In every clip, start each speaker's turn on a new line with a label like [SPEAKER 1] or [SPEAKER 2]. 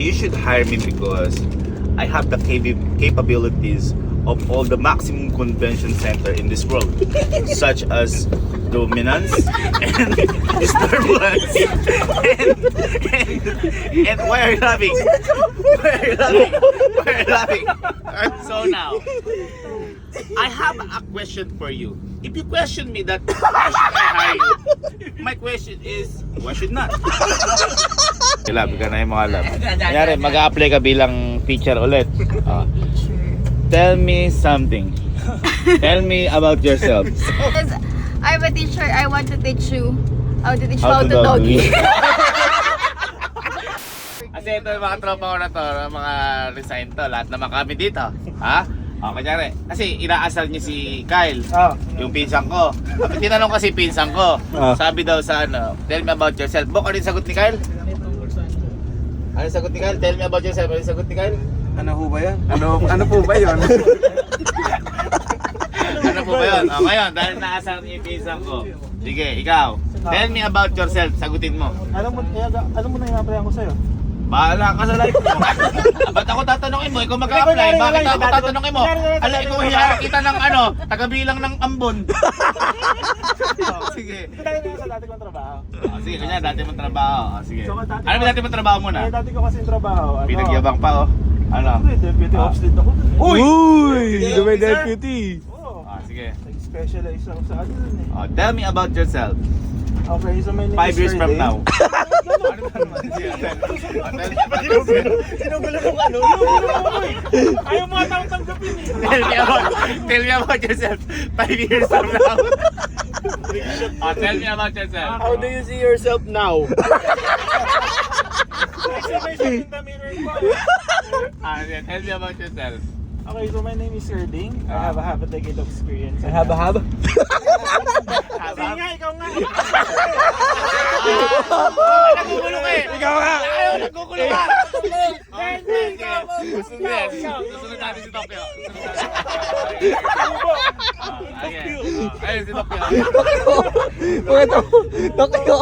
[SPEAKER 1] You should hire me because I have the capabilities of all the maximum convention center in this world, such as Dominance and Starbucks. And why are you laughing? Why are you laughing? Why are you laughing? So now, I have a question for you. If you question me that why should I hire you, my question is why should not? Lab, ka na yung mga lab. Kanyari, mag-a-apply ka bilang teacher ulit. Tell me something. Tell me about yourself.
[SPEAKER 2] Because I'm a teacher, I want to teach you how to teach
[SPEAKER 1] How
[SPEAKER 2] how
[SPEAKER 1] to
[SPEAKER 2] to doggy.
[SPEAKER 1] Kasi ito yung mga tropa ko na to, mga resign to, lahat naman kami dito. Ha? O, kanyari, kasi inaasal niya si Kyle, yung pinsan ko. Tinanong kasi pinsan ko, sabi daw sa ano, tell me about yourself. Bok, ano yung sagot ni Kyle? Ano yung sagot ni Kyle? Tell me about yourself. Ano yung sagot ni Kyle?
[SPEAKER 3] Ano po ba yan? Ano po ba yun?
[SPEAKER 1] Ano po ba yun? O, ngayon, dahil naasal niya yung pinsan ko. Sige, ikaw. Tell me about yourself. Sagutin mo.
[SPEAKER 3] Ano mo na inaplayan ko sa'yo?
[SPEAKER 1] Bahala ka sa life mo. Ba't ako tatanungin mo? Ikaw mag-a-apply. Bakit ako tatanungin mo? Alam, ikaw hiyara kita ng ano, tagabilang ng ambon. Sige.
[SPEAKER 3] Ito tayo na sa dati kong trabaho.
[SPEAKER 1] Sige, kanya, dati mong trabaho. Sige.
[SPEAKER 3] So, dati-
[SPEAKER 1] Ano ba dati mong trabaho muna?
[SPEAKER 3] Dati ko kasi trabaho.
[SPEAKER 1] Pinagyabang pa, oh. Ano?
[SPEAKER 3] Deputy ops din ako dun.
[SPEAKER 1] Uy!
[SPEAKER 3] Di ba deputy? Oo.
[SPEAKER 1] Sige.
[SPEAKER 3] Nag-specialize ako sa ano dun eh.
[SPEAKER 1] Tell me about yourself.
[SPEAKER 3] Okay, so my name
[SPEAKER 1] 5
[SPEAKER 3] is
[SPEAKER 1] years from
[SPEAKER 3] Ferdinand.
[SPEAKER 1] now.
[SPEAKER 3] Sinugulo kong ano? Ayaw mga taong tanggapin eh.
[SPEAKER 1] Tell me about yourself 5 years from now. Tell me about yourself.
[SPEAKER 4] How do you see yourself now?
[SPEAKER 3] Exclamation in the mirror ko.
[SPEAKER 1] Tell me about yourself.
[SPEAKER 3] Okay, so my name is Erding. I have a half a decade of experience.
[SPEAKER 4] Haba?
[SPEAKER 3] Sige nga, ikaw nga.
[SPEAKER 1] Nagkukulo ka eh. Ikaw nga. Ayaw, nagkukulo ka. Susunod natin si Tokyo. Ayun si Tokyo.
[SPEAKER 4] Tokyo!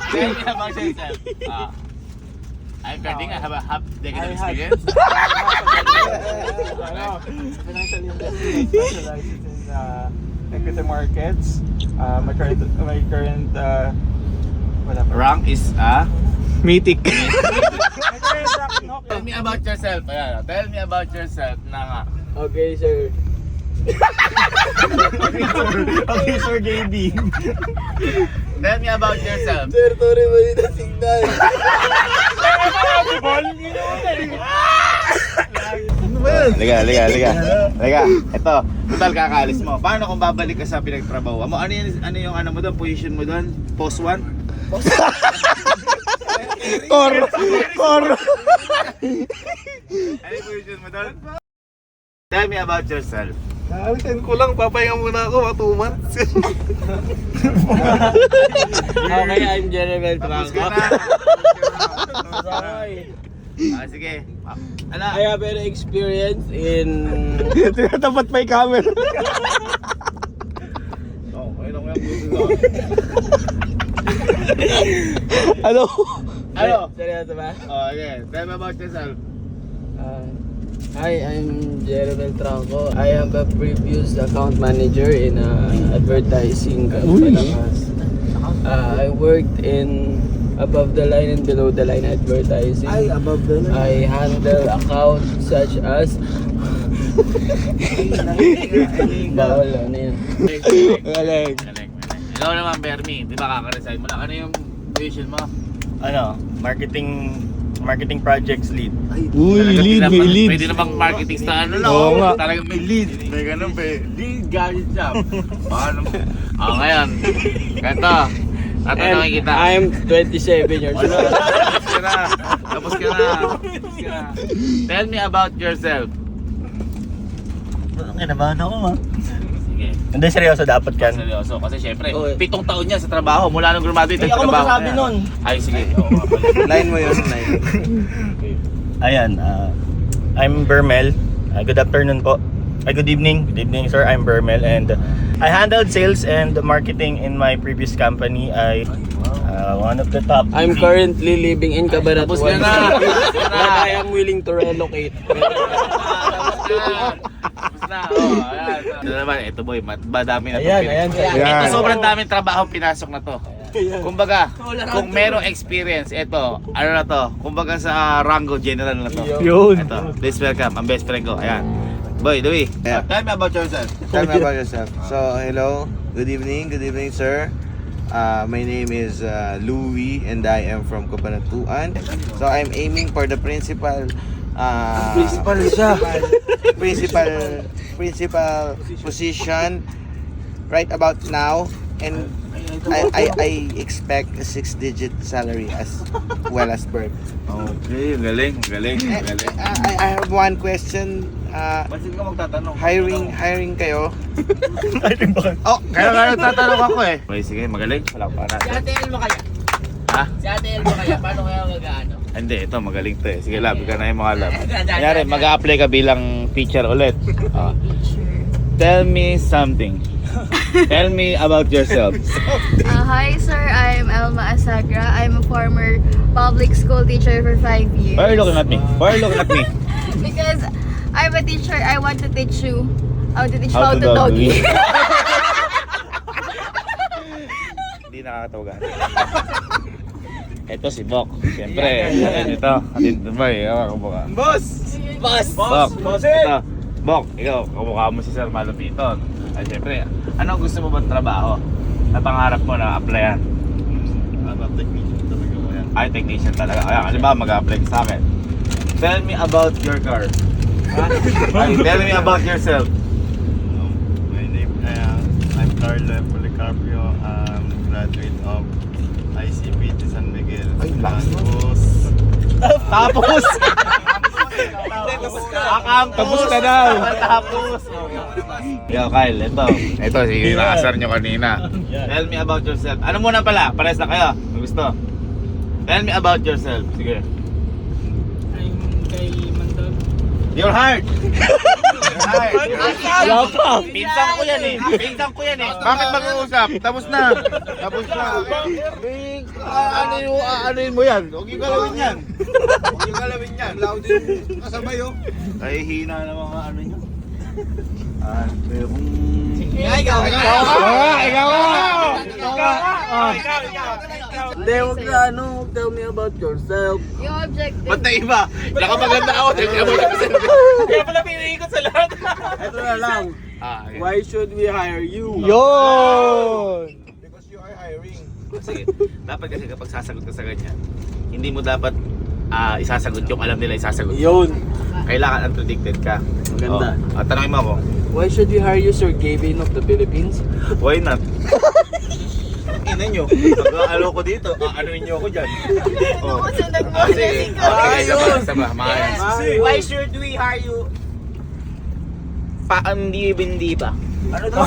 [SPEAKER 1] Tell me about yourself. I'm Ferding. I have a half decade of experience.
[SPEAKER 3] Sa financial industry, specializes in equity markets. My current wala pa.
[SPEAKER 1] Rank is
[SPEAKER 4] Mythic.
[SPEAKER 3] My current rank, no?
[SPEAKER 1] Tell me about yourself. Ayan, tell me about yourself na nga.
[SPEAKER 4] Okay, sir.
[SPEAKER 3] Okay, Sir Gaby.
[SPEAKER 1] Tell me about yourself.
[SPEAKER 4] Sir, sorry mo yun ang signal.
[SPEAKER 1] Liga. Ito, total kakaalis mo. Paano kung babalik ka sa pinagtrabaho mo? Ano yung ano mo doon? Position mo doon? Post 1?
[SPEAKER 4] Kor!
[SPEAKER 1] Ano yung position mo doon? Tell me about yourself.
[SPEAKER 4] Nakalitan ko lang, papahinga muna ako, 2 months. Okay, I'm Jeremel
[SPEAKER 1] Tapos ka
[SPEAKER 4] Franco.
[SPEAKER 1] na. Sige. Ano?
[SPEAKER 4] I have an experience in...
[SPEAKER 3] Tinatapat pa yung camera.
[SPEAKER 1] Ayun ako yung puso.
[SPEAKER 4] Ano?
[SPEAKER 1] Ano?
[SPEAKER 4] Seryoso ba?
[SPEAKER 1] Okay. Tell me about yourself.
[SPEAKER 4] Hi, I'm Jeremel Franco. I am a previous account manager in advertising company. I worked in above the line and below the line advertising.
[SPEAKER 3] above the line.
[SPEAKER 4] I handle accounts such as bawal ano yun.
[SPEAKER 1] Galing. Ikaw naman, Bernie. Di ba kaka-resign mo na? Ano yung position mo?
[SPEAKER 5] Ano, marketing projects lead.
[SPEAKER 1] Pwede na bang marketing sa ano lang?
[SPEAKER 4] Oo nga.
[SPEAKER 1] Talagang may lead. May ganun pa eh. Lead, gadget shop. Paano? Ngayon. Ganito. Tatanungin kita.
[SPEAKER 4] I'm 27 years old.
[SPEAKER 1] Tapos ka na. Tell me about yourself.
[SPEAKER 5] Kinabahan ako ma.
[SPEAKER 1] Sige.
[SPEAKER 5] Hindi, seryoso dapat yan.
[SPEAKER 1] Seryoso. Kasi syempre,
[SPEAKER 4] Oo.
[SPEAKER 1] 7 taon niya sa trabaho. Mula nung graduate,
[SPEAKER 5] Hindi ako
[SPEAKER 1] nagtrabaho
[SPEAKER 5] magsasabi
[SPEAKER 1] na yan.
[SPEAKER 5] nun.
[SPEAKER 1] Ay, sige.
[SPEAKER 5] Line mo yun, line. Ayan, I'm Bermel. Good afternoon po. Good evening. Good evening, sir. I'm Bermel and I handled sales and marketing in my previous company. I One of the top.
[SPEAKER 4] I'm currently living in Cabanatuan
[SPEAKER 1] Tapos ka na.
[SPEAKER 4] City,
[SPEAKER 1] Tapos ka na.
[SPEAKER 4] but I am willing to relocate.
[SPEAKER 1] Tapos na. Oh, ayan. Ito naman, ito boy, madami na
[SPEAKER 3] Ayan,
[SPEAKER 1] to.
[SPEAKER 3] ayan.
[SPEAKER 1] Ito sobrang daming trabaho pinasok na to. Kumbaga, kung merong experience, ito, ano na to, kumbaga sa Rango General na to.
[SPEAKER 3] Yun.
[SPEAKER 1] Ito, please welcome, ang best friend ko, ayan. Boy, Louie, tell me about yourself.
[SPEAKER 6] Tell me about yourself. So, hello. Good evening, sir. My name is Louie and I am from Cabanatuan. So, I'm aiming for the principal principal position right about now, and I expect a 6-digit salary as well as birth.
[SPEAKER 1] Okay, galing.
[SPEAKER 6] I have one question.
[SPEAKER 1] Basit ka magtatanong.
[SPEAKER 6] Hiring kayo?
[SPEAKER 1] Oh, kaya tatanong ako eh. Okay, sige, magaling. Wala pa na.
[SPEAKER 4] Si Ate Elma kaya?
[SPEAKER 1] Ha?
[SPEAKER 4] Si Ate Elma kaya? Paano kaya mag-ano?
[SPEAKER 1] Hindi, ito magaling to eh. Sige, lab ka na yung mga lab. Kanyari, mag-a-apply ka bilang teacher ulit. Tell me something. Tell me about yourself.
[SPEAKER 2] Hi sir, I'm Elma Asagra. I'm a former public school teacher for 5 years.
[SPEAKER 1] Why are you looking at me? Why are you looking at me?
[SPEAKER 2] Because I'm a teacher, I want to teach you how to teach
[SPEAKER 1] How
[SPEAKER 2] how
[SPEAKER 1] to
[SPEAKER 2] to doggy.
[SPEAKER 1] Hindi nakakatawagan. Ito si Bok. Siyempre, ito. Atin Dubai.
[SPEAKER 3] Boss!
[SPEAKER 1] Bok. Ito. Bok, ikaw, kamukha mo si Sir Malupiton. Ay, siyempre, ano gusto mo bang trabaho na pangarap mo na applyan?
[SPEAKER 5] Technician talaga ko yan.
[SPEAKER 1] Ay, technician talaga. Ayan, halimbawa mag-apply ka sa akin. Tell me about your car. Ay, tell me about yourself.
[SPEAKER 5] My name, I'm Carlo Policarpio. Graduate of ICP San Miguel.
[SPEAKER 1] Ay, lakas mo.
[SPEAKER 5] Tapos,
[SPEAKER 1] Tapos ka daw. Tapos. Yo, Kyle, ito. Ito, sige, nakasar nyo kanina. Tell me about yourself. Ano muna pala? Pares na kayo. May gusto. Tell me about yourself. Sige.
[SPEAKER 4] I'm kay Mandog.
[SPEAKER 1] Your heart. Your heart.
[SPEAKER 4] Wala pa.
[SPEAKER 1] Pinsan ko yan eh. Pinsan ko yan eh. Bakit mag-uusap? Tapos na. Tapos na. Big, ano yun mo yan? Huwag yung galawin yan. Huwag yung galawin yan. Loud yung kasabay oh. Ay, hina na mga ano nyo. Pero kung...
[SPEAKER 4] Ikaw! Hindi, huwag na ano, tell me about yourself.
[SPEAKER 2] Yung objective.
[SPEAKER 1] Ba't na iba? Nakamaganda ako. Kaya pala piniikot sa lahat.
[SPEAKER 4] Ito na lang.
[SPEAKER 1] Okay.
[SPEAKER 4] Why should we hire you?
[SPEAKER 3] Yun!
[SPEAKER 6] Because you are hiring.
[SPEAKER 1] Sige, dapat kasi kapag sasagot ka sa ganyan, hindi mo dapat isasagot yung alam nila isasagot.
[SPEAKER 4] Yun.
[SPEAKER 1] Kailangan unpredicted ka.
[SPEAKER 4] Maganda.
[SPEAKER 1] Oh. Tanongin mo ako,
[SPEAKER 4] Why should we hire you, Sir Gavin of the Philippines?
[SPEAKER 1] why not? Ina nyo, pag-alo ko dito, anuin nyo ako dyan. Oh. Sige, okay, sama, maayos.
[SPEAKER 4] Why should we hire you?
[SPEAKER 1] Hindi pa.
[SPEAKER 4] Ano daw?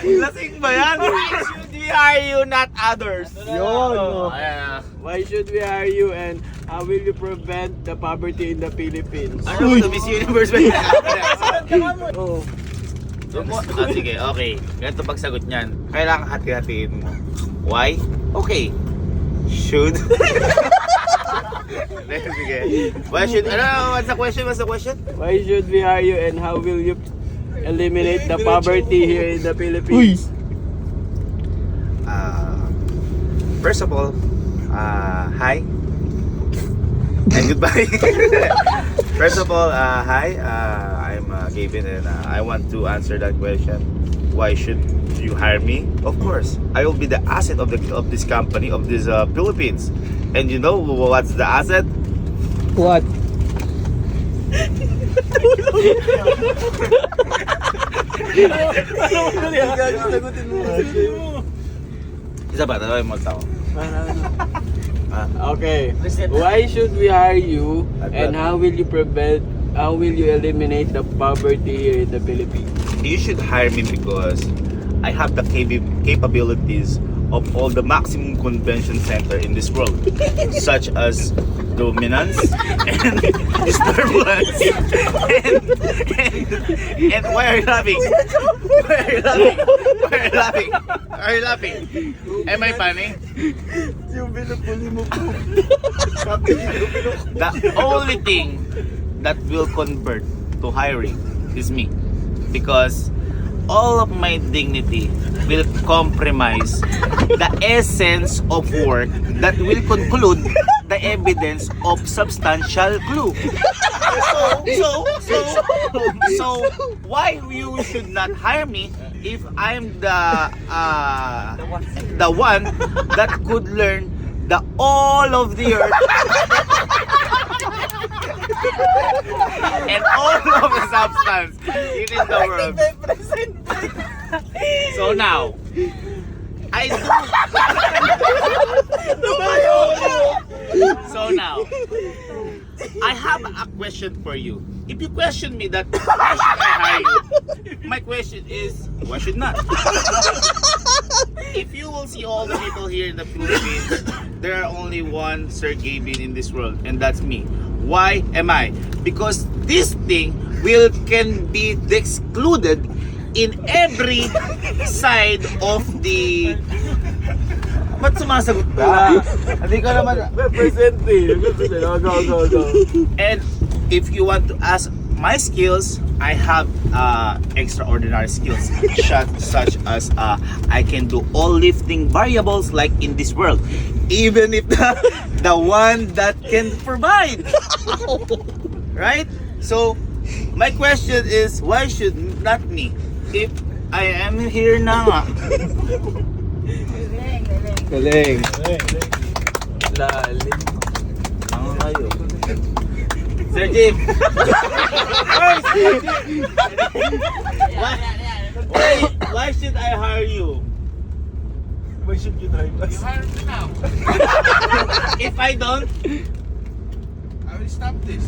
[SPEAKER 1] Lasing ba yan?
[SPEAKER 4] Why should we hire you, not others?
[SPEAKER 3] Yun!
[SPEAKER 1] Ayan.
[SPEAKER 4] Why should we hire you and how will you prevent the poverty in the Philippines?
[SPEAKER 1] Ano ba ito? Miss Universe ba yan?
[SPEAKER 4] Oh.
[SPEAKER 1] Sige, okay. Ganito pagsagot niyan. Kailangan hati-hatiin mo. Why? Okay. Should? Sige. Why should? Ano? What's the question? What's the question?
[SPEAKER 4] Why should we hire you and how will you eliminate the poverty here in the Philippines?
[SPEAKER 1] First of all, hi. And goodbye. First of all, hi. I'm Gavin and I want to answer that question. Why should you hire me? Of course, I will be the asset of this company, of this Philippines. And you know what's the asset?
[SPEAKER 3] What?
[SPEAKER 1] Isa ba? Tanawin mo ako.
[SPEAKER 4] Okay. Why should we hire you and how will you eliminate the poverty here in the Philippines?
[SPEAKER 1] You should hire me because I have the capabilities of all the maximum convention center in this world, such as Dominance and Starbucks. And why are you laughing? Why are you laughing? Why are you laughing? Are you laughing? Am I funny?
[SPEAKER 3] Yung binupuli mo po.
[SPEAKER 1] The only thing that will convert to hiring is me, because all of my dignity will compromise the essence of work that will conclude the evidence of substantial clue. So why you should not hire me if I'm the one that could learn the all of the earth and all of the substance within the world. So now, I do. So now, I have a question for you. If you question me that why should I hire you, my question is why should not? If you will see all the people here in the Philippines, there are only one Sir Gavin in this world, and that's me. Why am I? Because this thing can be excluded in every side of the... Ba't sumasagot ka? Hindi ka naman...
[SPEAKER 3] Represent eh. Go.
[SPEAKER 1] And if you want to ask my skills, I have extraordinary skills such as I can do all lifting variables like in this world, even if the one that can provide. Right? So my question is, why should not me if I am here na nga?
[SPEAKER 4] Galing. Lalim.
[SPEAKER 1] Ano kayo? Sir Jim! Why should I hire you?
[SPEAKER 3] Why should you drive us?
[SPEAKER 1] If I don't,
[SPEAKER 6] I will stop this.